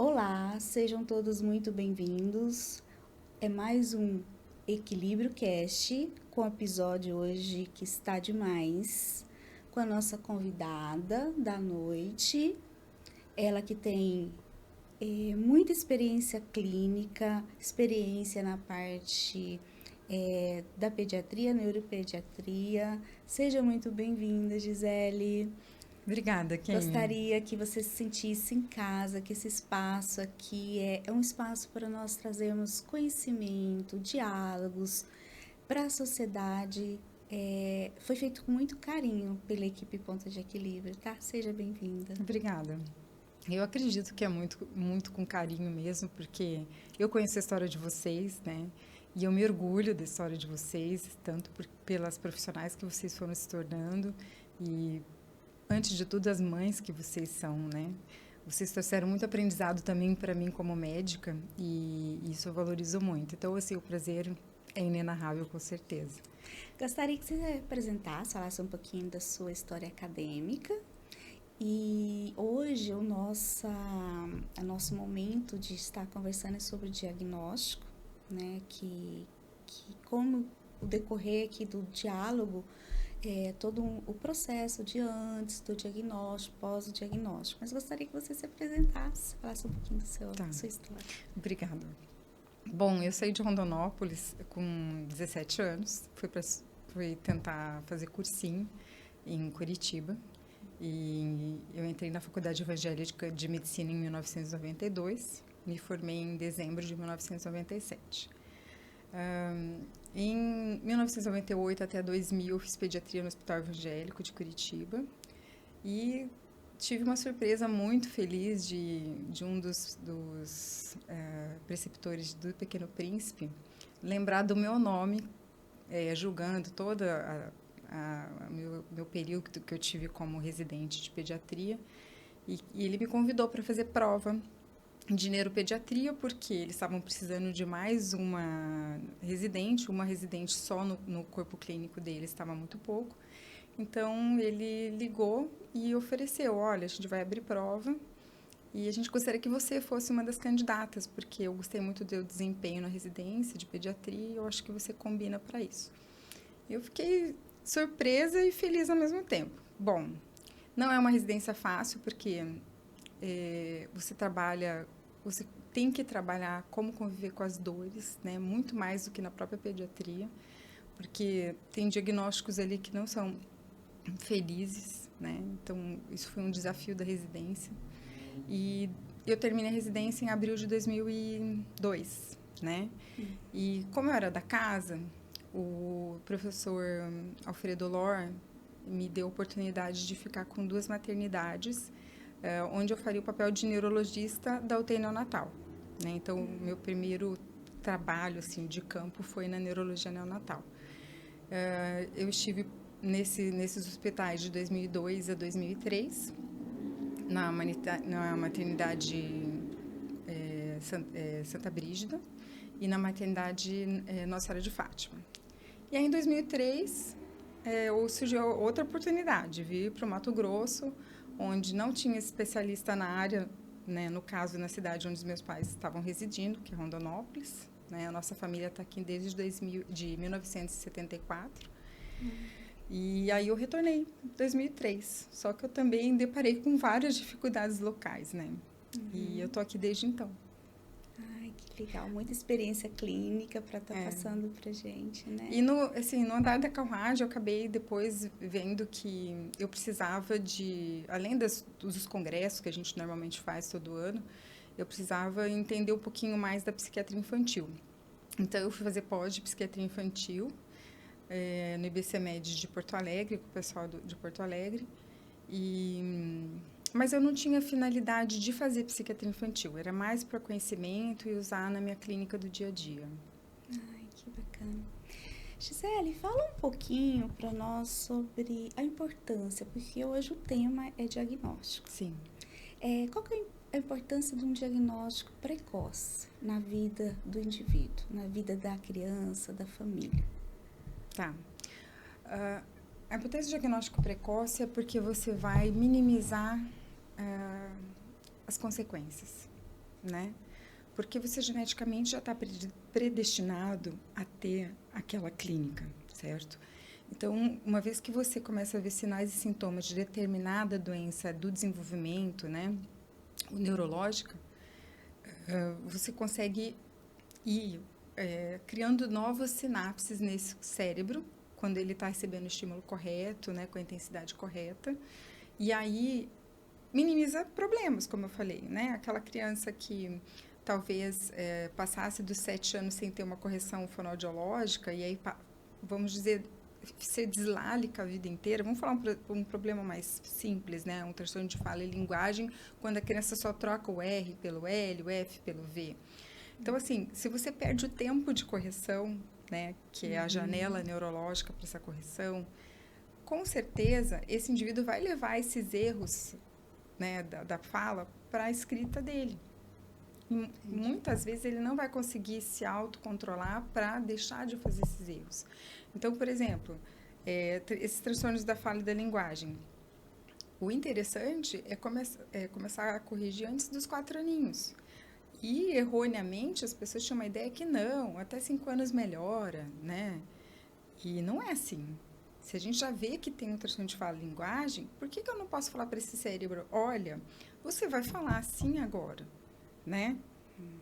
Olá, sejam todos muito bem-vindos. É mais um Equilíbrio Cast com o episódio hoje que está demais, com a nossa convidada da noite, ela que tem muita experiência clínica, experiência na parte da pediatria, neuropediatria. Seja muito bem-vinda, Gisele. Obrigada, Kim. Gostaria que você se sentisse em casa, que esse espaço aqui é um espaço para nós trazermos conhecimento, diálogos para a sociedade. Foi feito com muito carinho pela equipe Ponto de Equilíbrio, tá? Seja bem-vinda. Obrigada. Eu acredito que é muito com carinho mesmo, porque eu conheço a história de vocês, né? E eu me orgulho da história de vocês, tanto pelas profissionais que vocês foram se tornando e, antes de tudo, as mães que vocês são, né? Vocês trouxeram muito aprendizado também para mim como médica e isso eu valorizo muito. Então, assim, o prazer é inenarrável, com certeza. Gostaria que você apresentasse, falasse um pouquinho da sua história acadêmica. E hoje o nosso momento de estar conversando é sobre o diagnóstico, né? Que como o decorrer aqui do diálogo todo o processo de antes do diagnóstico, pós-diagnóstico. Mas gostaria que você se apresentasse, falasse um pouquinho da sua história. Obrigada. Bom, eu saí de Rondonópolis com 17 anos, fui tentar fazer cursinho em Curitiba e eu entrei na Faculdade Evangélica de Medicina em 1992, me formei em dezembro de 1997. Em 1998 até 2000 eu fiz pediatria no Hospital Evangélico de Curitiba e tive uma surpresa muito feliz de um dos preceptores do Pequeno Príncipe lembrar do meu nome, julgando todo meu período que eu tive como residente de pediatria. E ele me convidou para fazer prova de neuropediatria, porque eles estavam precisando de mais uma residente só no corpo clínico deles estava muito pouco. Então, ele ligou e ofereceu, olha, a gente vai abrir prova e a gente gostaria que você fosse uma das candidatas, porque eu gostei muito do seu desempenho na residência de pediatria e eu acho que você combina para isso. Eu fiquei surpresa e feliz ao mesmo tempo. Bom, não é uma residência fácil, porque você tem que trabalhar como conviver com as dores, né? Muito mais do que na própria pediatria, porque tem diagnósticos ali que não são felizes, né? Então, isso foi um desafio da residência. E eu terminei a residência em abril de 2002, né? E como eu era da casa, o professor Alfredo Lor me deu a oportunidade de ficar com 2 maternidades, onde eu faria o papel de neurologista da UTI neonatal, né? Então, meu primeiro trabalho assim de campo foi na neurologia neonatal. Eu estive nesses hospitais de 2002 a 2003, na maternidade Santa Brígida e na maternidade Nossa Senhora de Fátima. E aí, em 2003, surgiu outra oportunidade, vir para o Mato Grosso, onde não tinha especialista na área, né, no caso, na cidade onde os meus pais estavam residindo, que é Rondonópolis. Né, a nossa família está aqui desde 1974. E aí eu retornei em 2003. Só que eu também deparei com várias dificuldades locais, né? E eu tô aqui desde então. Ai, que legal. Muita experiência clínica para estar passando pra gente, né? E no andar da carruagem, eu acabei depois vendo que eu precisava além dos congressos que a gente normalmente faz todo ano, eu precisava entender um pouquinho mais da psiquiatria infantil. Então, eu fui fazer pós de psiquiatria infantil no IBCMed de Porto Alegre, com o pessoal de Porto Alegre. Mas eu não tinha finalidade de fazer psiquiatria infantil, era mais para conhecimento e usar na minha clínica do dia a dia. Ai, que bacana. Gisele, fala um pouquinho para nós sobre a importância, porque hoje o tema é diagnóstico. Sim. Qual que é a importância de um diagnóstico precoce na vida do indivíduo, na vida da criança, da família? Tá. A importância do diagnóstico precoce é porque você vai minimizar as consequências. né? Porque você geneticamente já está predestinado a ter aquela clínica, certo? Então, uma vez que você começa a ver sinais e sintomas de determinada doença do desenvolvimento, né, o neurológica, você consegue ir criando novas sinapses nesse cérebro, quando ele está recebendo o estímulo correto, né, com a intensidade correta, e aí minimiza problemas, como eu falei, né? Aquela criança que talvez passasse dos 7 anos sem ter uma correção fonoaudiológica e aí, vamos dizer, ser dislálica a vida inteira. Vamos falar um problema mais simples, né? Um transtorno de fala e linguagem, quando a criança só troca o R pelo L, o F pelo V. Então, assim, se você perde o tempo de correção, né, que é a janela neurológica para essa correção, com certeza esse indivíduo vai levar esses erros, né, da fala para a escrita dele. E muitas vezes ele não vai conseguir se autocontrolar para deixar de fazer esses erros. Então, por exemplo, esses transtornos da fala e da linguagem. O interessante é começar a corrigir antes dos 4 aninhos. E, erroneamente, as pessoas tinham uma ideia que não, até 5 anos melhora, né? E não é assim. Se a gente já vê que tem um transtorno de fala e linguagem, por que eu não posso falar para esse cérebro, olha, você vai falar assim agora, né?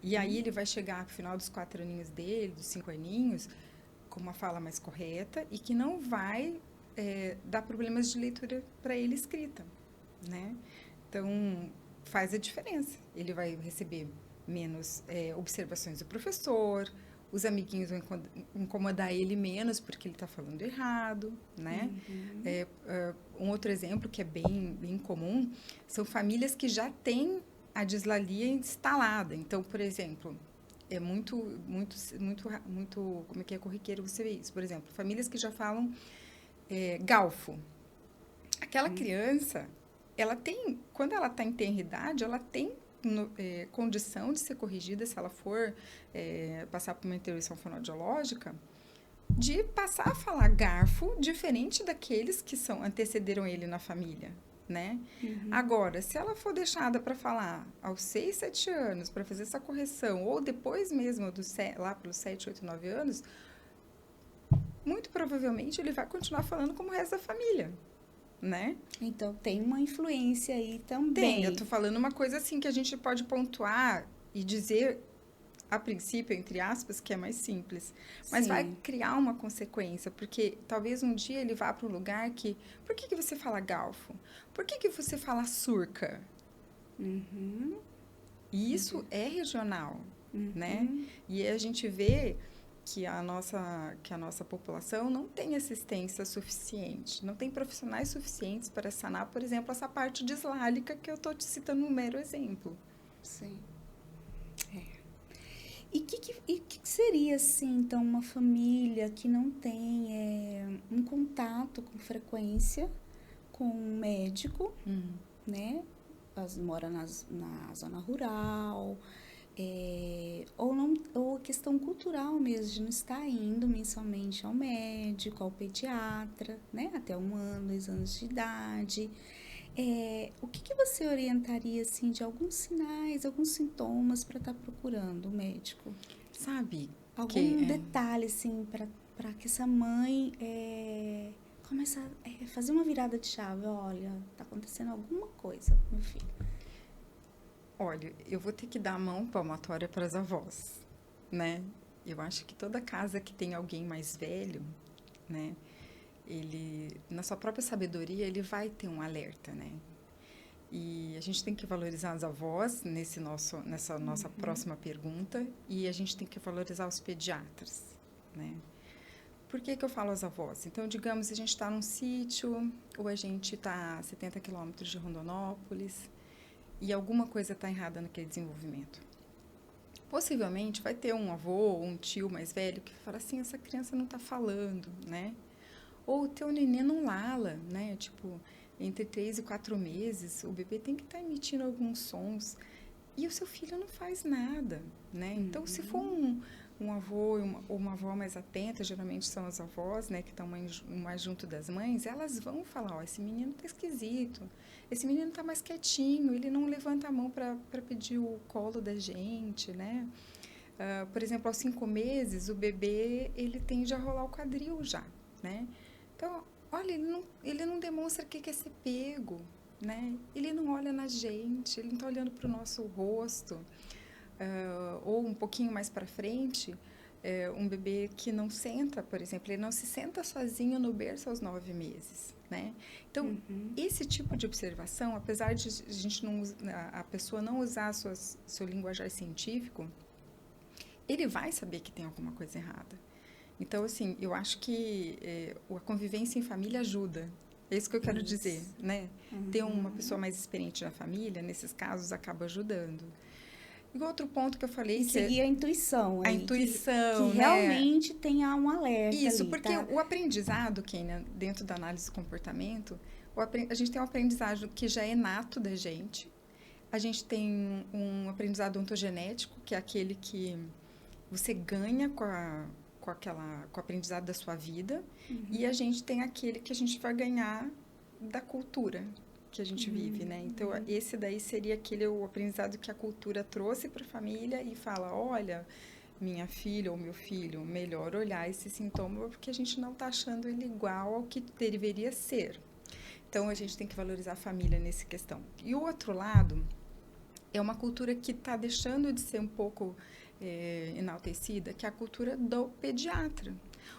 E aí ele vai chegar no final dos 4 aninhos dele, dos 5 aninhos, com uma fala mais correta e que não vai dar problemas de leitura para ele escrita, né? Então, faz a diferença. Ele vai receber menos observações do professor, os amiguinhos vão incomodar ele menos porque ele está falando errado, né? Um outro exemplo que é bem comum são famílias que já têm a dislalia instalada. Então, por exemplo, é muito como é que é corriqueiro você ver isso. Por exemplo, famílias que já falam galfo. Aquela criança, ela tem, quando ela está em tenra idade, ela tem condição de ser corrigida se ela for passar por uma intervenção fonoaudiológica, de passar a falar garfo diferente daqueles que antecederam ele na família, né? Agora, se ela for deixada para falar aos 6, 7 anos, para fazer essa correção, ou depois mesmo, lá pelos 7, 8, 9 anos, muito provavelmente ele vai continuar falando como o resto da família, né? Então, tem uma influência aí também. Tem, eu tô falando uma coisa assim que a gente pode pontuar e dizer, a princípio, entre aspas, que é mais simples. Mas vai criar uma consequência, porque talvez um dia ele vá para um lugar que... Por que você fala galfo? Por que você fala surca? E isso é regional, né? E a gente vê que a nossa população não tem assistência suficiente, não tem profissionais suficientes para sanar, por exemplo, essa parte dislálica que eu estou te citando um mero exemplo. Sim. E que seria, assim, então, uma família que não tem um contato com frequência com um médico, né? Mora na zona rural, ou a questão cultural mesmo, de não estar indo mensalmente ao médico, ao pediatra, né? Até 1 ano, 2 anos de idade. O que você orientaria, assim, de alguns sinais, alguns sintomas para estar procurando o médico? Sabe? Algum detalhe, assim, para que essa mãe comece a fazer uma virada de chave? Olha, está acontecendo alguma coisa com meu filho. Olha, eu vou ter que dar a mão palmatória para as avós, né? Eu acho que toda casa que tem alguém mais velho, né? Ele, na sua própria sabedoria, ele vai ter um alerta, né? E a gente tem que valorizar as avós nessa nossa próxima pergunta, e a gente tem que valorizar os pediatras, né? Por que eu falo as avós? Então, digamos, a gente está num sítio, ou a gente está a 70 quilômetros de Rondonópolis, e alguma coisa está errada naquele desenvolvimento. Possivelmente vai ter um avô ou um tio mais velho que fala assim, essa criança não está falando, né? Ou o teu neném não lala, né? Tipo, entre 3 e 4 meses, o bebê tem que estar emitindo alguns sons e o seu filho não faz nada, né? Então, se for um avô ou uma avó mais atenta, geralmente são as avós, né, que estão mais junto das mães, elas vão falar, ó, esse menino tá esquisito, esse menino tá mais quietinho, ele não levanta a mão para pedir o colo da gente, né? Por exemplo, aos 5 meses, o bebê, ele tende a rolar o quadril já, né? Então, olha, ele não demonstra que quer ser pego, né? Ele não olha na gente, ele não está olhando para o nosso rosto. Ou um pouquinho mais para frente, um bebê que não senta, por exemplo, ele não se senta sozinho no berço aos 9 meses, né? Então, esse tipo de observação, apesar de a gente não, a pessoa não usar seu linguajar científico, ele vai saber que tem alguma coisa errada. Então, assim, eu acho que a convivência em família ajuda. É isso que eu quero dizer, né? Ter uma pessoa mais experiente na família, nesses casos, acaba ajudando. E outro ponto que eu falei... E seguir a intuição. A intuição, que realmente tenha um alerta. Isso, ali, porque tá? o aprendizado, Kênia, dentro da análise do comportamento, a gente tem um aprendizado que já é nato da gente. A gente tem um aprendizado ontogenético, que é aquele que você ganha com o aprendizado da sua vida. E a gente tem aquele que a gente vai ganhar da cultura que a gente vive, né? Então, esse daí seria o aprendizado que a cultura trouxe para a família e fala, olha, minha filha ou meu filho, melhor olhar esse sintoma porque a gente não está achando ele igual ao que deveria ser. Então, a gente tem que valorizar a família nessa questão. E o outro lado é uma cultura que está deixando de ser um pouco enaltecida, que é a cultura do pediatra.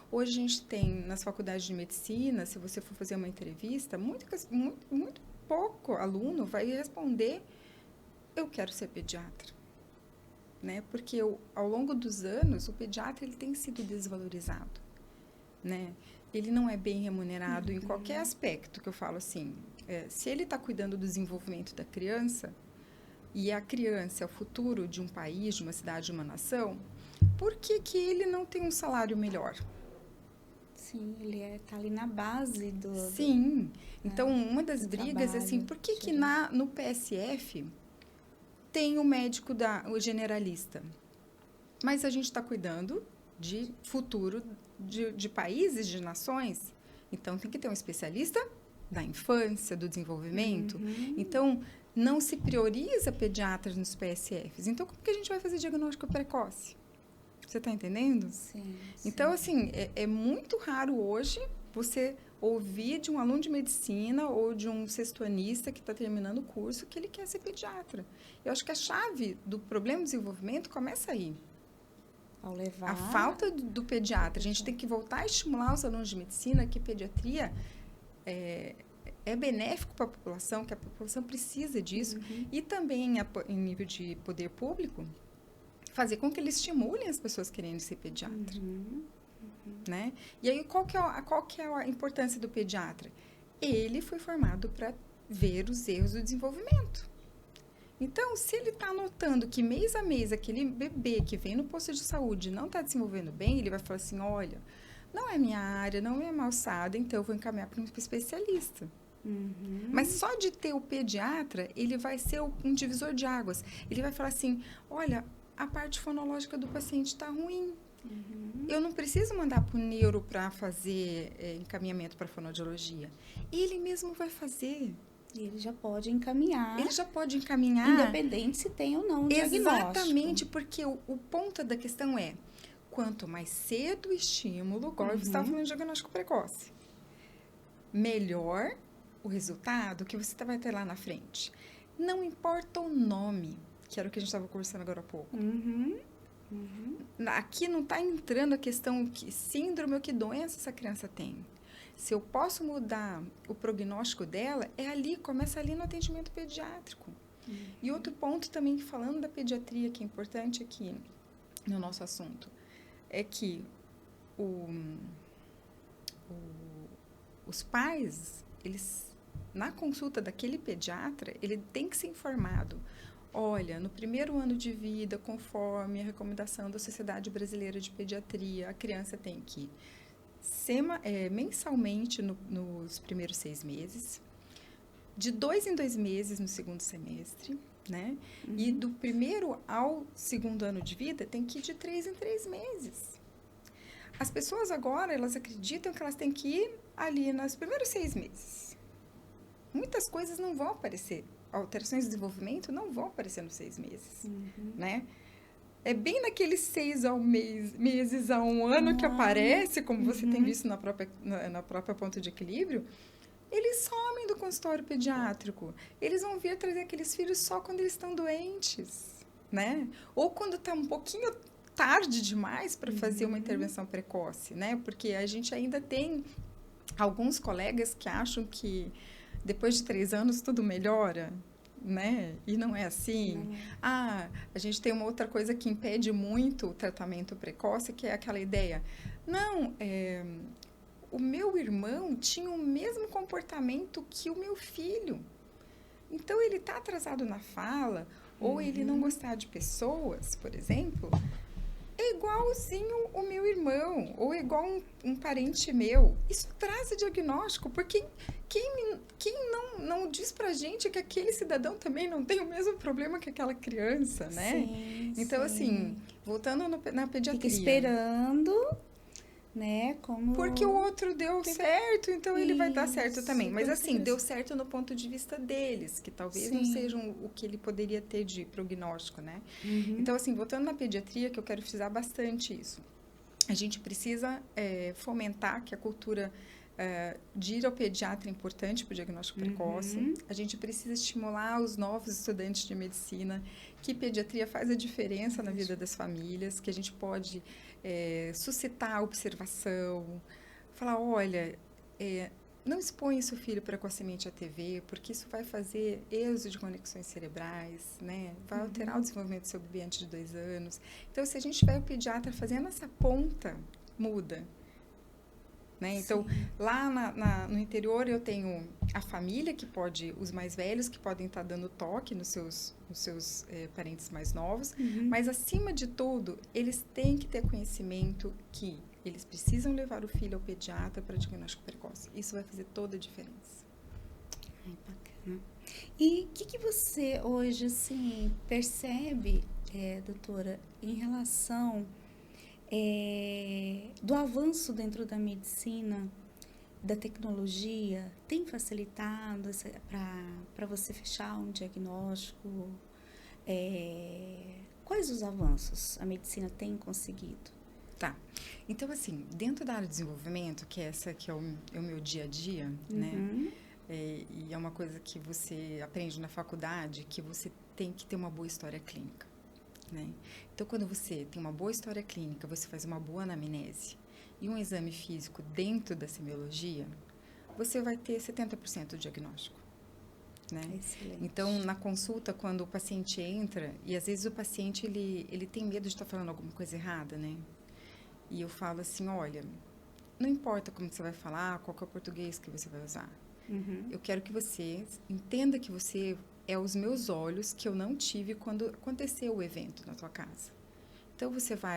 Hoje a gente tem, nas faculdades de medicina, se você for fazer uma entrevista, muito pouco aluno vai responder, eu quero ser pediatra. Né? Porque ao longo dos anos, o pediatra ele tem sido desvalorizado. Né? Ele não é bem remunerado em qualquer aspecto, que eu falo assim. Se ele está cuidando do desenvolvimento da criança, e a criança é o futuro de um país, de uma cidade, de uma nação, por que ele não tem um salário melhor? Sim, ele está ali na base do... Sim. Então, uma das brigas é assim, por que no PSF tem o médico o generalista? Mas a gente está cuidando de futuro de países, de nações. Então, tem que ter um especialista da infância, do desenvolvimento. Então, não se prioriza pediatras nos PSFs. Então, como que a gente vai fazer diagnóstico precoce? Você está entendendo? Sim. Então, assim, é muito raro hoje você ouvir de um aluno de medicina ou de um sextoanista que está terminando o curso que ele quer ser pediatra. Eu acho que a chave do problema do desenvolvimento começa aí. Ao levar... A falta do pediatra. A gente tem que voltar a estimular os alunos de medicina que pediatria é benéfico para a população, que a população precisa disso. E também, em nível de poder público, fazer com que eles estimulem as pessoas querendo ser pediatra. Né? E aí, qual que é a importância do pediatra? Ele foi formado para ver os erros do desenvolvimento. Então, se ele está notando que mês a mês aquele bebê que vem no posto de saúde não está desenvolvendo bem, ele vai falar assim, olha, não é minha área, não é minha alçada, então eu vou encaminhar para um especialista. Mas só de ter o pediatra, ele vai ser um divisor de águas. Ele vai falar assim, olha, a parte fonológica do paciente está ruim. Eu não preciso mandar para o neuro para fazer encaminhamento para fonoaudiologia. Ele mesmo vai fazer. E ele já pode encaminhar. Independente se tem ou não um diagnóstico. Exatamente, porque o ponto da questão é, quanto mais cedo o estímulo, igual você estava falando de diagnóstico precoce, melhor o resultado que você vai ter lá na frente. Não importa o nome, que era o que a gente estava conversando agora há pouco. Aqui não está entrando a questão que síndrome ou que doença essa criança tem. Se eu posso mudar o prognóstico dela, começa ali no atendimento pediátrico. E outro ponto também, falando da pediatria, que é importante aqui no nosso assunto, é que os pais, na consulta daquele pediatra, ele tem que ser informado. Olha, no primeiro ano de vida, conforme a recomendação da Sociedade Brasileira de Pediatria, a criança tem que mensalmente nos primeiros 6 meses, de 2 em 2 meses no segundo semestre, né? E do primeiro ao segundo ano de vida, tem que ir de 3 em 3 meses. As pessoas agora, elas acreditam que elas têm que ir ali nos primeiros 6 meses. Muitas coisas não vão aparecer. Alterações de desenvolvimento não vão aparecer nos 6 meses, né? É bem naqueles 6 meses a 1 ano que aparece, como você tem visto na própria ponto de equilíbrio, eles somem do consultório pediátrico. Eles vão vir trazer aqueles filhos só quando eles estão doentes, né? Ou quando está um pouquinho tarde demais para fazer uma intervenção precoce, né? Porque a gente ainda tem alguns colegas que acham que depois de 3 anos tudo melhora, né? E não é assim. A gente tem uma outra coisa que impede muito o tratamento precoce, que é aquela ideia. Não, o meu irmão tinha o mesmo comportamento que o meu filho. Então, ele está atrasado na fala, ou ele não gostar de pessoas, por exemplo, é igualzinho o meu irmão, ou igual um parente meu. Isso traz diagnóstico, porque quem não diz pra gente que aquele cidadão também não tem o mesmo problema que aquela criança, né? Sim, então, assim, voltando na pediatria. Fica esperando, né? Como... Porque o outro deu certo, então ele vai dar certo também. Mas, assim, deu certo no ponto de vista deles, que talvez não sejam o que ele poderia ter de prognóstico, né? Então, assim, voltando na pediatria, que eu quero frisar bastante isso. A gente precisa fomentar que a cultura de ir ao pediatra é importante para o diagnóstico precoce. A gente precisa estimular os novos estudantes de medicina, que pediatria faz a diferença na vida das famílias, que a gente pode suscitar a observação, falar, olha, não exponha seu filho precocemente à TV, porque isso vai fazer êxodo de conexões cerebrais, né? Vai alterar o desenvolvimento do seu bebê antes de 2 anos. Então, se a gente tiver o pediatra fazendo essa ponta, muda. Né? Então, lá no interior eu tenho a família que pode, os mais velhos que podem estar dando toque nos seus parentes mais novos, mas acima de tudo, eles têm que ter conhecimento que eles precisam levar o filho ao pediatra para diagnóstico precoce. Isso vai fazer toda a diferença. Ai, bacana. E o que você hoje, assim, percebe, doutora, em relação do avanço dentro da medicina, da tecnologia, tem facilitado para você fechar um diagnóstico? Quais os avanços a medicina tem conseguido? Tá. Então, assim, dentro da área de desenvolvimento, que essa que é o meu dia a dia, né? E é uma coisa que você aprende na faculdade, que você tem que ter uma boa história clínica. Né? Então, quando você tem uma boa história clínica, você faz uma boa anamnese e um exame físico dentro da semiologia, você vai ter 70% do diagnóstico. Né? Então, na consulta, quando o paciente entra, e às vezes o paciente ele tem medo de estar falando alguma coisa errada, né? E eu falo assim, olha, não importa como você vai falar, qual que é o português que você vai usar. Eu quero que você entenda que você é os meus olhos que eu não tive quando aconteceu o evento na tua casa. Então,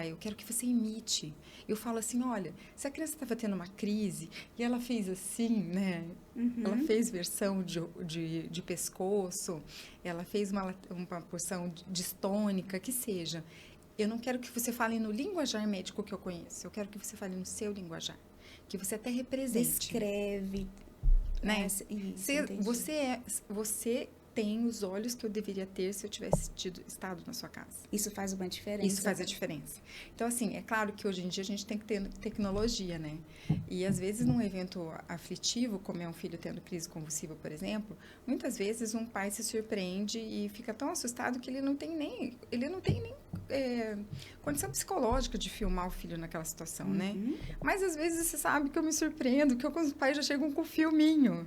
eu quero que você imite. Eu falo assim, olha, se a criança estava tendo uma crise e ela fez assim, né? Ela fez versão de pescoço, ela fez uma porção distônica, que seja. Eu não quero que você fale no linguajar médico que eu conheço. Eu quero que você fale no seu linguajar. Que você até represente. Descreve. Né? Você tem os olhos que eu deveria ter se eu tivesse estado na sua casa. Isso faz uma diferença. Isso faz a diferença. Então, assim, é claro que hoje em dia a gente tem que ter tecnologia, né? E, às vezes, num evento aflitivo, como é um filho tendo crise convulsiva, por exemplo, muitas vezes um pai se surpreende e fica tão assustado que ele não tem nem condição psicológica de filmar o filho naquela situação, né? Mas, às vezes, você sabe que eu me surpreendo, que alguns pais já chegam com filminho.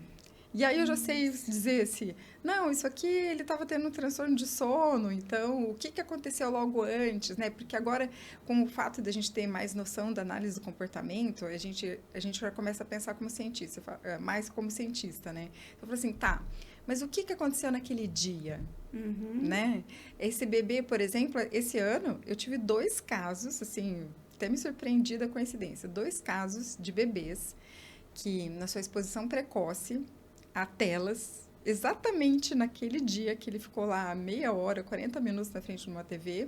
E aí eu já sei dizer assim, não, isso aqui ele estava tendo um transtorno de sono, então o que aconteceu logo antes, né? Porque agora, com o fato de a gente ter mais noção da análise do comportamento, a gente já começa a pensar como cientista, mais como cientista, né? Então, eu falo assim, tá, mas o que aconteceu naquele dia, né? Esse bebê, por exemplo, esse ano eu tive 2 casos, assim, até me surpreendi da coincidência, 2 casos de bebês que, na sua exposição precoce a telas, exatamente naquele dia que ele ficou lá meia hora, 40 minutos na frente de uma TV,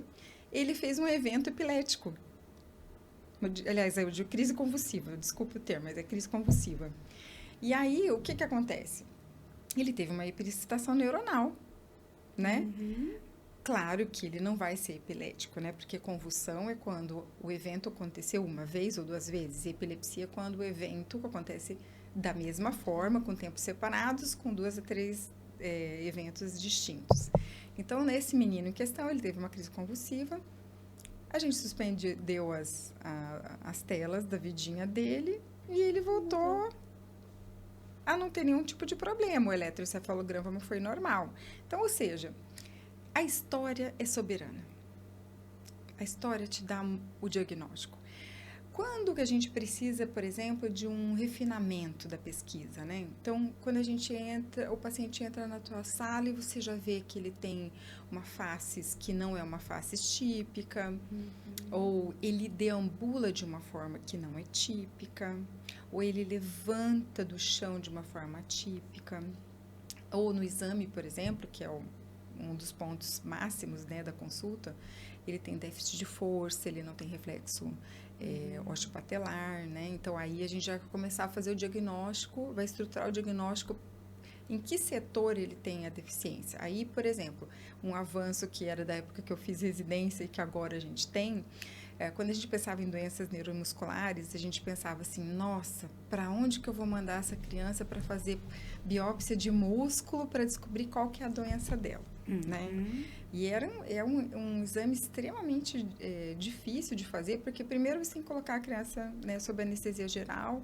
ele fez um evento epilético. Aliás, eu digo crise convulsiva, desculpa o termo, mas é crise convulsiva. E aí, o que que acontece? Ele teve uma hiperexcitação neuronal, né? Claro que ele não vai ser epilético, né? Porque convulsão é quando o evento aconteceu uma vez ou duas vezes. E epilepsia é quando o evento acontece da mesma forma, com tempos separados, com 2 a 3 eventos distintos. Então, nesse menino em questão, ele teve uma crise convulsiva. A gente suspendeu as telas da vidinha dele e ele voltou a não ter nenhum tipo de problema. O eletroencefalograma foi normal. Então, ou seja, a história é soberana. A história te dá o diagnóstico. Quando que a gente precisa, por exemplo, de um refinamento da pesquisa, né? Então, quando a gente entra, o paciente entra na tua sala e você já vê que ele tem uma face que não é uma face típica, ou ele deambula de uma forma que não é típica, ou ele levanta do chão de uma forma atípica, ou no exame, por exemplo, que é um dos pontos máximos, né, da consulta, ele tem déficit de força, ele não tem reflexo osteopatelar, né? Então, aí a gente já vai começar a fazer o diagnóstico, vai estruturar o diagnóstico em que setor ele tem a deficiência. Aí, por exemplo, um avanço que era da época que eu fiz residência e que agora a gente tem, quando a gente pensava em doenças neuromusculares, a gente pensava assim, nossa, para onde que eu vou mandar essa criança para fazer biópsia de músculo para descobrir qual que é a doença dela, né? E é um exame extremamente difícil de fazer, porque primeiro você tem que colocar a criança, né, sob anestesia geral,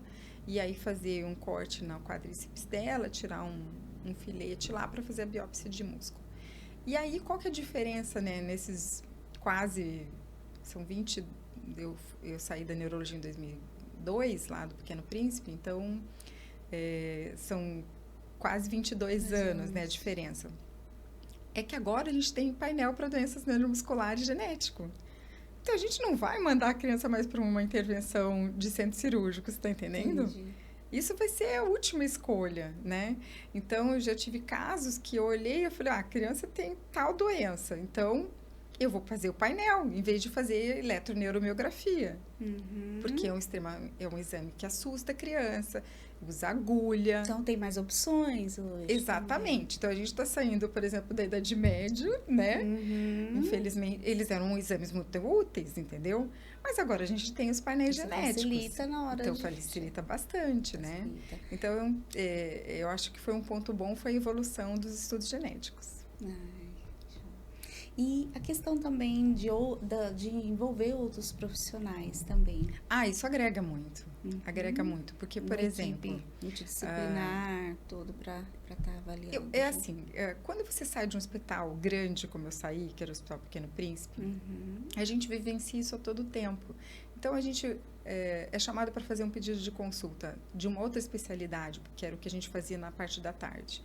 e aí fazer um corte na quadríceps dela, tirar um filete lá para fazer a biópsia de músculo. E aí, qual que é a diferença, né, nesses quase, são 20, eu saí da neurologia em 2002, lá do Pequeno Príncipe, então são quase 22 anos, né, a diferença. É que agora a gente tem painel para doenças neuromusculares genético. Então, a gente não vai mandar a criança mais para uma intervenção de centro cirúrgico, você está entendendo? Entendi. Isso vai ser a última escolha, né? Então, eu já tive casos que eu olhei e eu falei, a criança tem tal doença, então eu vou fazer o painel, em vez de fazer eletroneuromiografia. Porque é um exame que assusta a criança, usa agulha. Então, tem mais opções hoje. Exatamente. Então, a gente está saindo, por exemplo, da Idade Média, né? Infelizmente, eles eram exames muito úteis, entendeu? Mas agora a gente tem os painéis genéticos. Facilita na hora. Então, facilita bastante, né? Então, eu acho que foi um ponto bom, foi a evolução dos estudos genéticos. E a questão também de envolver outros profissionais também. Isso agrega muito. Agrega muito. Porque, por exemplo... multidisciplinar, todo para estar avaliando. Assim, quando você sai de um hospital grande, como eu saí, que era o Hospital Pequeno Príncipe, a gente vivencia isso a todo tempo. Então, a gente é chamado para fazer um pedido de consulta de uma outra especialidade, que era o que a gente fazia na parte da tarde.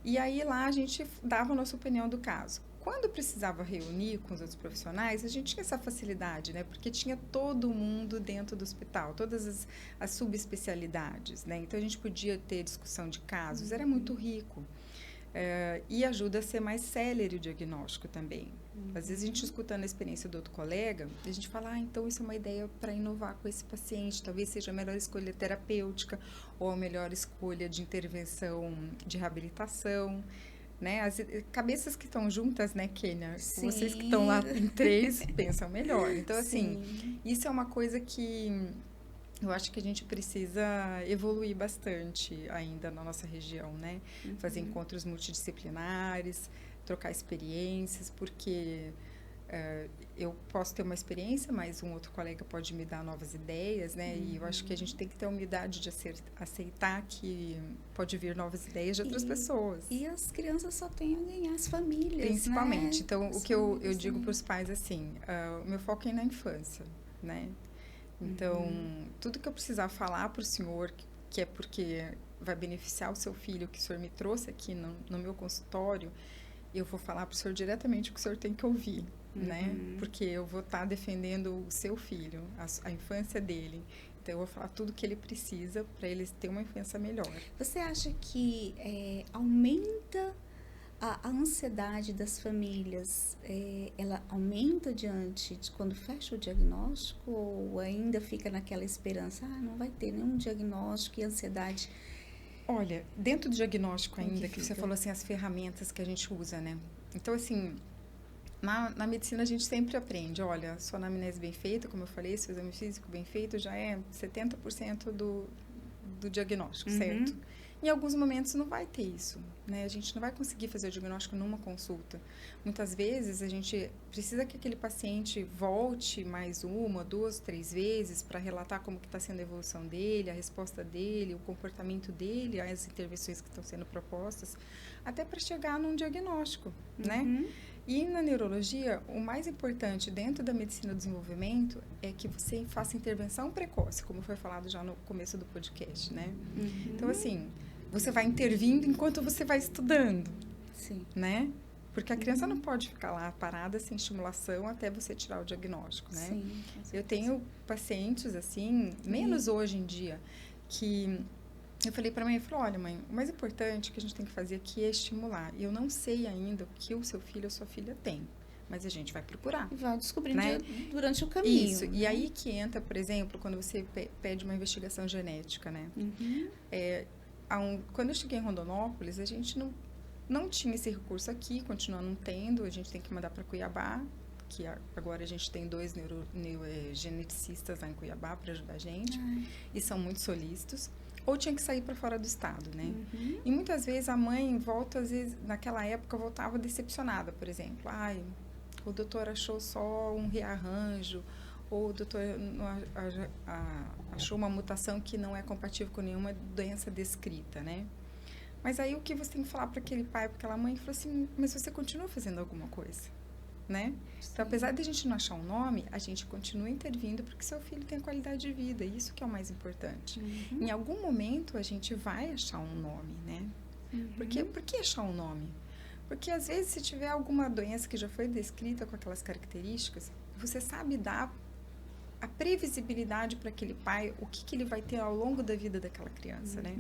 E aí, lá, a gente dava a nossa opinião do caso. Quando precisava reunir com os outros profissionais, a gente tinha essa facilidade, né? Porque tinha todo mundo dentro do hospital, todas as subespecialidades, né? Então, a gente podia ter discussão de casos, era muito rico. E ajuda a ser mais célere o diagnóstico também. Às vezes, a gente escutando a experiência do outro colega, a gente fala, então, isso é uma ideia para inovar com esse paciente, talvez seja a melhor escolha terapêutica ou a melhor escolha de intervenção de reabilitação. Né? As cabeças que estão juntas, né, Kênia? Vocês que estão lá em 3 pensam melhor. Então, assim, isso é uma coisa que eu acho que a gente precisa evoluir bastante ainda na nossa região, né? Fazer encontros multidisciplinares, trocar experiências, porque eu posso ter uma experiência, mas um outro colega pode me dar novas ideias, né? E eu acho que a gente tem que ter a humildade de aceitar que pode vir novas ideias de outras pessoas. E as crianças só têm a ganhar, as famílias, principalmente. Né? Então, o que eu digo para os pais, assim, o meu foco é na infância, né? Então, tudo que eu precisar falar para o senhor, que é porque vai beneficiar o seu filho, que o senhor me trouxe aqui no meu consultório, eu vou falar para o senhor diretamente o que o senhor tem que ouvir. Né? Porque eu vou estar defendendo o seu filho, a infância dele. Então, eu vou falar tudo que ele precisa para ele ter uma infância melhor. Você acha que aumenta a ansiedade das famílias? Ela aumenta diante de quando fecha o diagnóstico ou ainda fica naquela esperança? Não vai ter nenhum diagnóstico e ansiedade? Olha, dentro do diagnóstico Como ainda, que que você fica? falou assim, as ferramentas que a gente usa, né? Então, assim, na medicina a gente sempre aprende, olha, sua anamnese bem feita, como eu falei, seu exame físico bem feito já é 70% do diagnóstico, certo? Em alguns momentos não vai ter isso, né? A gente não vai conseguir fazer o diagnóstico numa consulta. Muitas vezes a gente precisa que aquele paciente volte mais uma, duas, três vezes para relatar como que está sendo a evolução dele, a resposta dele, o comportamento dele, as intervenções que estão sendo propostas, até para chegar num diagnóstico, né? E na neurologia, o mais importante dentro da medicina do desenvolvimento é que você faça intervenção precoce, como foi falado já no começo do podcast, né? Então, assim, você vai intervindo enquanto você vai estudando, Sim. né? Porque a criança não pode ficar lá parada sem estimulação até você tirar o diagnóstico, né? Sim, eu tenho pacientes, assim, menos hoje em dia, que eu falei para a mãe, eu falei, olha mãe, o mais importante que a gente tem que fazer aqui é estimular. E eu não sei ainda o que o seu filho ou sua filha tem, mas a gente vai procurar. E vai descobrindo, né? Durante o caminho. Isso, né? E aí que entra, por exemplo, quando você pede uma investigação genética, né? Quando eu cheguei em Rondonópolis, a gente não tinha esse recurso aqui, continua não tendo, a gente tem que mandar para Cuiabá, que agora a gente tem 2 geneticistas lá em Cuiabá para ajudar a gente, e são muito solícitos. Ou tinha que sair para fora do estado, né? E muitas vezes a mãe volta, às vezes, naquela época, voltava decepcionada, por exemplo. O doutor achou só um rearranjo, ou o doutor achou uma mutação que não é compatível com nenhuma doença descrita, né? Mas aí o que você tem que falar para aquele pai, para aquela mãe, falou assim, mas você continua fazendo alguma coisa, né? Então, apesar de a gente não achar um nome, a gente continua intervindo porque seu filho tem qualidade de vida, isso que é o mais importante. Em algum momento, a gente vai achar um nome, né? Por que achar um nome? Porque, às vezes, se tiver alguma doença que já foi descrita com aquelas características, você sabe dar a previsibilidade para aquele pai, o que ele vai ter ao longo da vida daquela criança, né?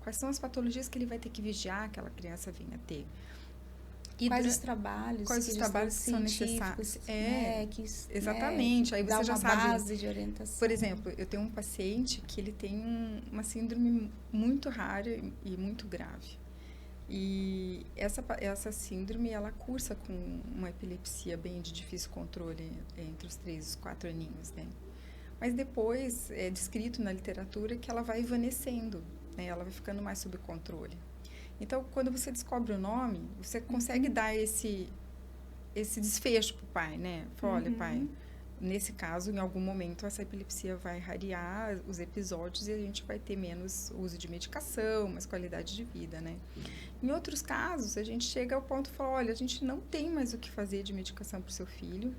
Quais são as patologias que ele vai ter que vigiar que aquela criança venha a ter. E quais os trabalhos que são necessários. Exatamente. Aí você dá já uma sabe. Base de orientação. Por exemplo, eu tenho um paciente que ele tem uma síndrome muito rara e muito grave. E essa síndrome, ela cursa com uma epilepsia bem de difícil controle entre os 3 e os 4 aninhos, né? Mas depois é descrito na literatura que ela vai evanescendo, né? Ela vai ficando mais sob controle. Então, quando você descobre o nome, você consegue dar esse desfecho para o pai, né? Fala, olha, pai, nesse caso, em algum momento, essa epilepsia vai rarear os episódios e a gente vai ter menos uso de medicação, mais qualidade de vida, né? Em outros casos, a gente chega ao ponto de falar, olha, a gente não tem mais o que fazer de medicação para o seu filho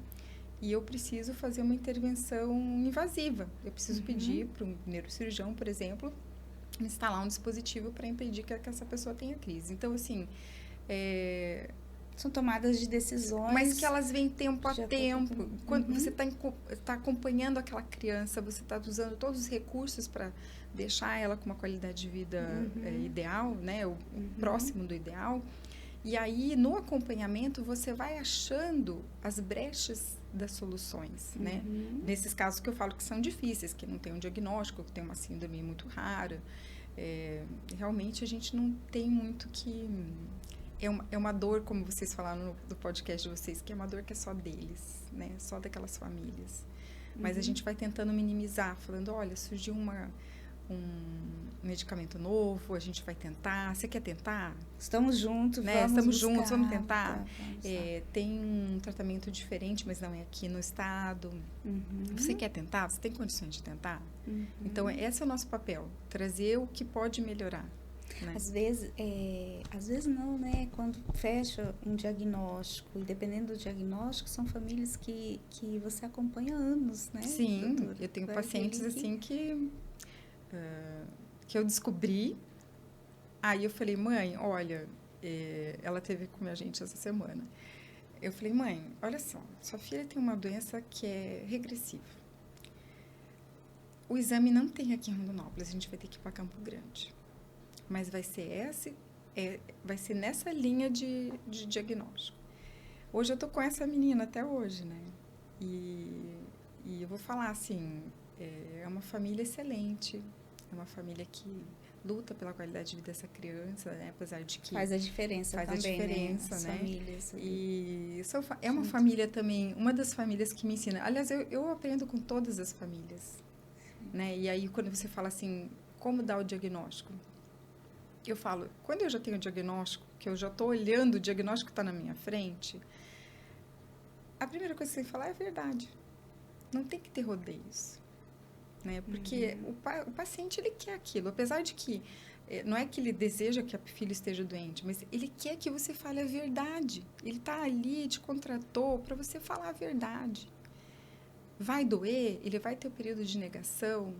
e eu preciso fazer uma intervenção invasiva. Eu preciso pedir para um neurocirurgião, por exemplo, instalar um dispositivo para impedir que essa pessoa tenha crise. Então, assim, são tomadas de decisões. Mas que elas vêm tempo a tempo. Quando você está acompanhando aquela criança, você está usando todos os recursos para deixar ela com uma qualidade de vida ideal, né? O próximo do ideal. E aí, no acompanhamento, você vai achando as brechas das soluções, né? Nesses casos que eu falo que são difíceis, que não tem um diagnóstico, que tem uma síndrome muito rara. Realmente, a gente não tem muito que... É uma dor, como vocês falaram no podcast de vocês, que é uma dor que é só deles, né? Só daquelas famílias. Mas a gente vai tentando minimizar, falando, olha, surgiu um medicamento novo, a gente vai tentar. Você quer tentar? Estamos juntos, né? Estamos juntos, vamos tentar. Vamos tem um tratamento diferente, mas não é aqui no estado. Você quer tentar? Você tem condições de tentar? Então, esse é o nosso papel, trazer o que pode melhorar. Né? Às vezes não, né? Quando fecha um diagnóstico, e dependendo do diagnóstico, são famílias que você acompanha há anos, né? Sim, doutora? Eu tenho pacientes assim que eu descobri. Aí eu falei, mãe, olha, ela teve com a gente essa semana. Eu falei, mãe, olha só, sua filha tem uma doença que é regressiva. O exame não tem aqui em Rondonópolis, a gente vai ter que ir para Campo Grande. Mas vai ser vai ser nessa linha de diagnóstico. Hoje eu tô com essa menina até hoje, né? E eu vou falar assim, é uma família excelente, é uma família que luta pela qualidade de vida dessa criança, né? Apesar de que faz a diferença faz também, a diferença, né? As né? famílias. E é uma família também, uma das famílias que me ensina. Aliás, eu aprendo com todas as famílias, né? E aí quando você fala assim, como dar o diagnóstico? Eu falo, quando eu já tenho o diagnóstico, que eu já estou olhando, o diagnóstico está na minha frente, a primeira coisa que você tem que falar é a verdade. Não tem que ter rodeios, né? Porque o paciente, ele quer aquilo. Apesar de que, não é que ele deseja que a filha esteja doente, mas ele quer que você fale a verdade. Ele está ali, te contratou para você falar a verdade. Vai doer, ele vai ter o período de negação,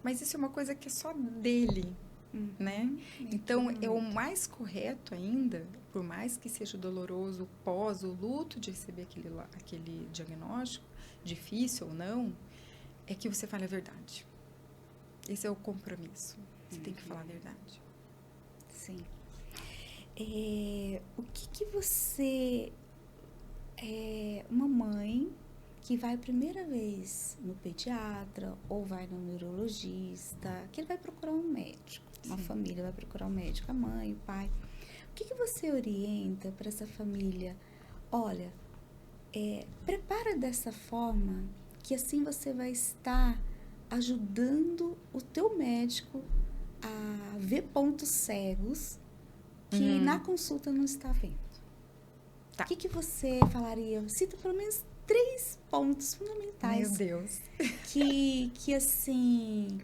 mas isso é uma coisa que é só dele, né? Então, é o mais correto ainda, por mais que seja doloroso pós o luto de receber aquele diagnóstico, difícil ou não, é que você fale a verdade. Esse é o compromisso. Você tem que falar a verdade. Sim. O que você... uma mãe que vai a primeira vez no pediatra ou vai no neurologista, que ele vai procurar um médico. Uma família vai procurar um médico, a mãe, o pai. O que você orienta para essa família? Olha, prepara dessa forma que assim você vai estar ajudando o teu médico a ver pontos cegos que na consulta não está vendo. Tá. O que você falaria? Cita pelo menos 3 pontos fundamentais. Meu Deus. Que assim,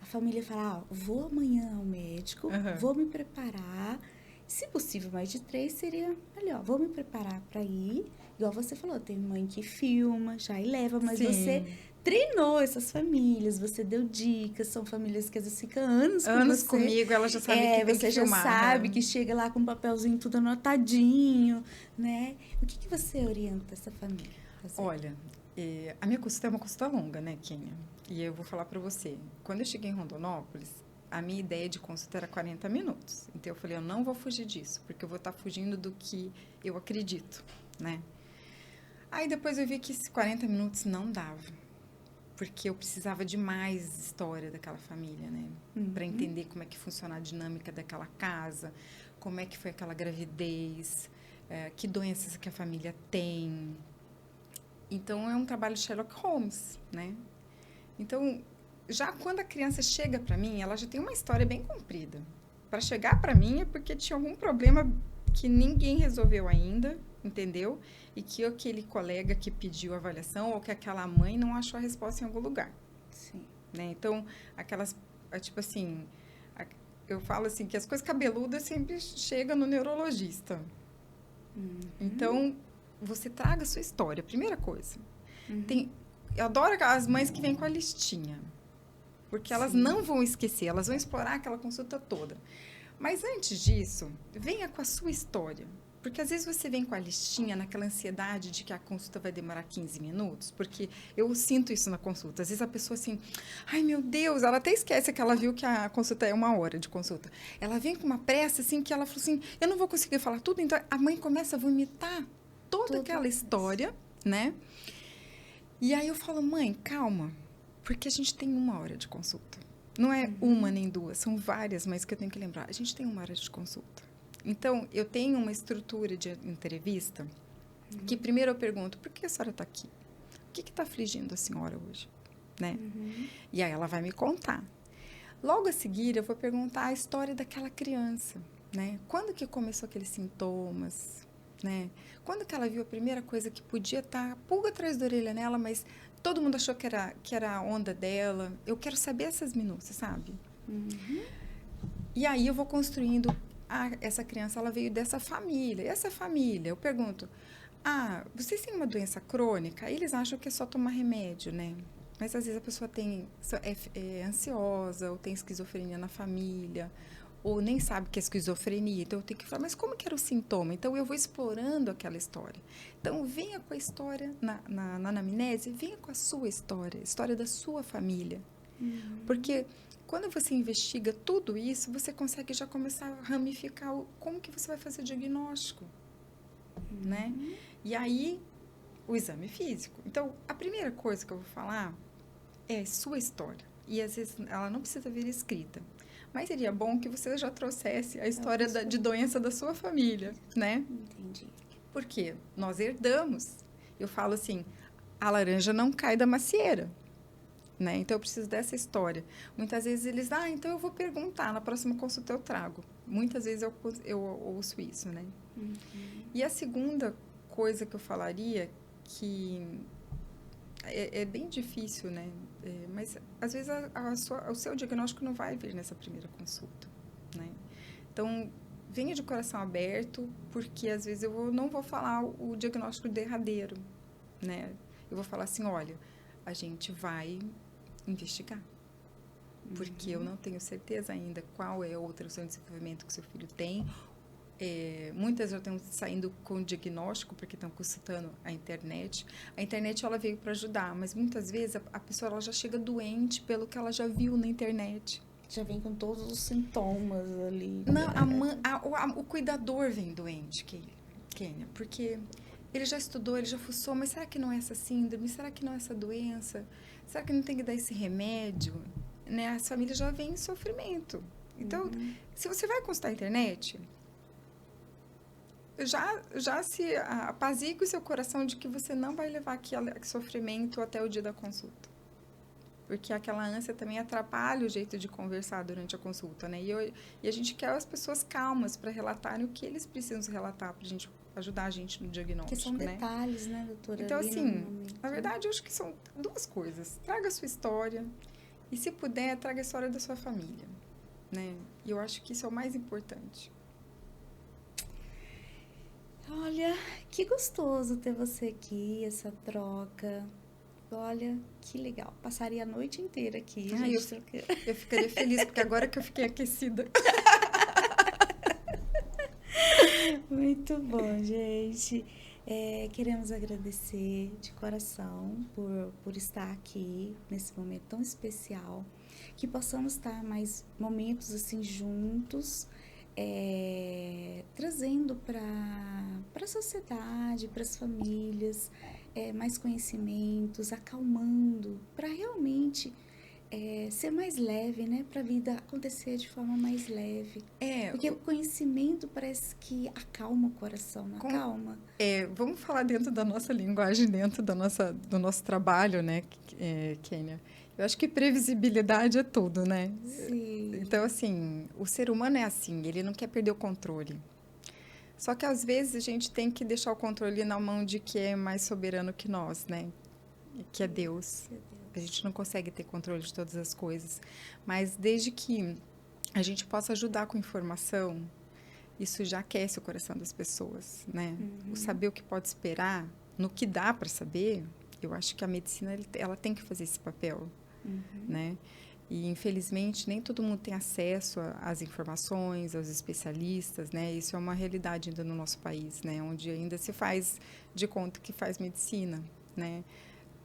a família fala, vou amanhã ao médico, vou me preparar. Se possível, mais de 3 seria melhor. Vou me preparar para ir. Igual você falou, tem mãe que filma, já e leva, mas você treinou essas famílias, você deu dicas, são famílias que às vezes ficam anos com você. Comigo, ela já sabe que tem você que já filmar. sabe que chega lá com um papelzinho tudo anotadinho, né? O que você orienta essa família a fazer? Olha, a minha consulta é uma consulta longa, né, Kênia? E eu vou falar para você. Quando eu cheguei em Rondonópolis, a minha ideia de consulta era 40 minutos. Então, eu falei, eu não vou fugir disso, porque eu vou estar fugindo do que eu acredito, né? Aí, depois eu vi que esses 40 minutos não dava, porque eu precisava de mais história daquela família, né? Para entender como é que funciona a dinâmica daquela casa, como é que foi aquela gravidez, que doenças que a família tem. Então, é um trabalho de Sherlock Holmes, né? Então, já quando a criança chega para mim, ela já tem uma história bem comprida. Para chegar para mim é porque tinha algum problema que ninguém resolveu ainda, entendeu? E que aquele colega que pediu a avaliação ou que aquela mãe não achou a resposta em algum lugar. Sim. Né? Então, aquelas, tipo assim, eu falo assim, que as coisas cabeludas sempre chegam no neurologista. Então, você traga a sua história, primeira coisa. Eu adoro as mães que vêm com a listinha, porque elas não vão esquecer, elas vão explorar aquela consulta toda. Mas antes disso, venha com a sua história. Porque às vezes você vem com a listinha naquela ansiedade de que a consulta vai demorar 15 minutos, porque eu sinto isso na consulta. Às vezes a pessoa assim, ai meu Deus, ela até esquece que ela viu que a consulta é 1 hora de consulta. Ela vem com uma pressa assim, que ela falou assim, eu não vou conseguir falar tudo, então a mãe começa a vomitar toda aquela história, né? E aí eu falo, mãe, calma, porque a gente tem 1 hora de consulta. Não é uma nem 2, são várias, mas que eu tenho que lembrar. A gente tem 1 hora de consulta. Então, eu tenho uma estrutura de entrevista que primeiro eu pergunto, por que a senhora está aqui? O que está afligindo a senhora hoje? Né? E aí ela vai me contar. Logo a seguir, eu vou perguntar a história daquela criança. Né? Quando que começou aqueles sintomas? Né? Quando que ela viu a primeira coisa que podia estar pulga atrás da orelha nela, mas todo mundo achou que era a onda dela? Eu quero saber essas minúcias, sabe? E aí eu vou construindo... essa criança, ela veio dessa família. E essa família, eu pergunto, vocês têm uma doença crônica? Eles acham que é só tomar remédio, né? Mas, às vezes, a pessoa é ansiosa, ou tem esquizofrenia na família, ou nem sabe que é esquizofrenia. Então, eu tenho que falar, mas como que era o sintoma? Então, eu vou explorando aquela história. Então, venha com a história, na anamnese, venha com a sua história, a história da sua família. Porque quando você investiga tudo isso, você consegue já começar a ramificar como que você vai fazer o diagnóstico, né? E aí, o exame físico. Então, a primeira coisa que eu vou falar é sua história. E, às vezes, ela não precisa vir escrita. Mas seria bom que você já trouxesse a história de doença da sua família, né? Entendi. Porque nós herdamos. Eu falo assim, a laranja não cai da macieira, né? Então, eu preciso dessa história. Muitas vezes eles, então eu vou perguntar, na próxima consulta eu trago. Muitas vezes eu ouço isso, né? E a segunda coisa que eu falaria, que é bem difícil, né? Mas, às vezes, o seu diagnóstico não vai vir nessa primeira consulta, né? Então, venha de coração aberto, porque, às vezes, eu não vou falar o diagnóstico derradeiro, né? Eu vou falar assim, olha, a gente vai investigar, porque eu não tenho certeza ainda qual é o transtorno de desenvolvimento que seu filho tem. Muitas já estão saindo com diagnóstico porque estão consultando a internet. A internet ela veio para ajudar, mas muitas vezes a pessoa ela já chega doente pelo que ela já viu na internet. Já vem com todos os sintomas ali. Não, o cuidador vem doente, Kênia, porque ele já estudou, ele já fuçou, mas será que não é essa síndrome? Será que não é essa doença? Será que não tem que dar esse remédio? Né? As famílias já vêm em sofrimento. Então, se você vai consultar a internet, já se apazigue o seu coração de que você não vai levar aquele sofrimento até o dia da consulta. Porque aquela ânsia também atrapalha o jeito de conversar durante a consulta, né? E a gente quer as pessoas calmas para relatarem o que eles precisam relatar para ajudar a gente no diagnóstico, que são detalhes, né, doutora? Então, assim, na verdade, eu acho que são duas coisas. Traga a sua história e, se puder, traga a história da sua família, né? E eu acho que isso é o mais importante. Olha, que gostoso ter você aqui, essa troca. Olha, que legal. Passaria a noite inteira aqui. Eu ficaria feliz, porque agora que eu fiquei aquecida. Muito bom, gente. Queremos agradecer de coração por estar aqui nesse momento tão especial. Que possamos estar mais momentos assim juntos, trazendo para a sociedade, para as famílias, mais conhecimentos, acalmando, para realmente ser mais leve, né? Para a vida acontecer de forma mais leve. Porque o conhecimento parece que acalma o coração, não acalma? Vamos falar dentro da nossa linguagem, dentro do nosso trabalho, né, Kênia? Eu acho que previsibilidade é tudo, né? Sim. Então, assim, o ser humano é assim, ele não quer perder o controle. Só que, às vezes, a gente tem que deixar o controle na mão de quem é mais soberano que nós, né? Que é Deus. A gente não consegue ter controle de todas as coisas. Mas, desde que a gente possa ajudar com informação, isso já aquece o coração das pessoas, né? O saber o que pode esperar, no que dá para saber, eu acho que a medicina ela tem que fazer esse papel, né? E, infelizmente, nem todo mundo tem acesso às informações, aos especialistas, né? Isso é uma realidade ainda no nosso país, né? Onde ainda se faz de conta que faz medicina, né?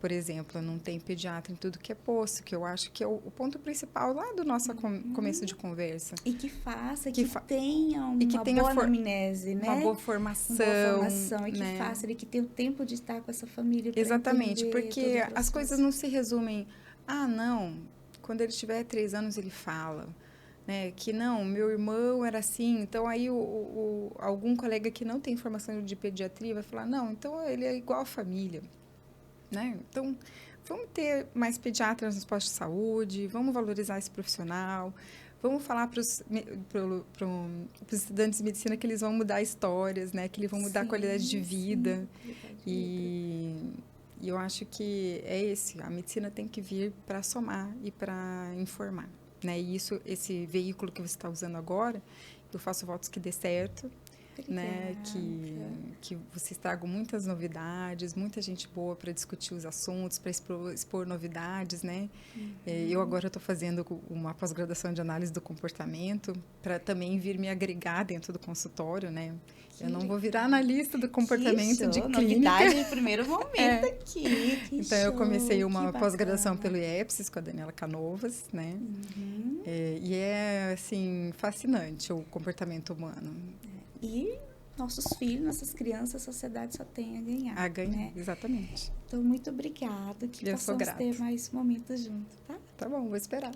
Por exemplo, não tem pediatra em tudo que é posto, que eu acho que é o ponto principal lá do nosso começo de conversa. E que faça, que tenha uma boa anamnese, né? Uma boa formação. E que faça, e que tenha o tempo de estar com essa família. Exatamente, porque as coisas não se resumem, não, quando ele tiver 3 anos ele fala, né? Que não, meu irmão era assim, então aí algum colega que não tem formação de pediatria vai falar, não, então ele é igual a família. Né? Então, vamos ter mais pediatras nos postos de saúde, vamos valorizar esse profissional, vamos falar para os estudantes de medicina que eles vão mudar histórias, né? Que eles vão mudar a qualidade de vida. E eu acho que a medicina tem que vir para somar e para informar. Né? E esse veículo que você está usando agora, eu faço votos que dê certo. né? Que vocês tragam muitas novidades, muita gente boa para discutir os assuntos, para expor novidades, né? Eu agora estou fazendo uma pós-graduação de análise do comportamento para também vir me agregar dentro do consultório, né? Eu não vou virar analista do comportamento de clínica. Novidade de primeiro momento aqui. Então, eu comecei uma pós-graduação pelo IEPSIS com a Daniela Canovas, né? E é, assim, fascinante o comportamento humano. E nossos filhos, nossas crianças, a sociedade só tem a ganhar. A ganhar, né? Exatamente. Então, muito obrigada. Que eu possamos ter mais momentos juntos, tá? Tá bom, vou esperar.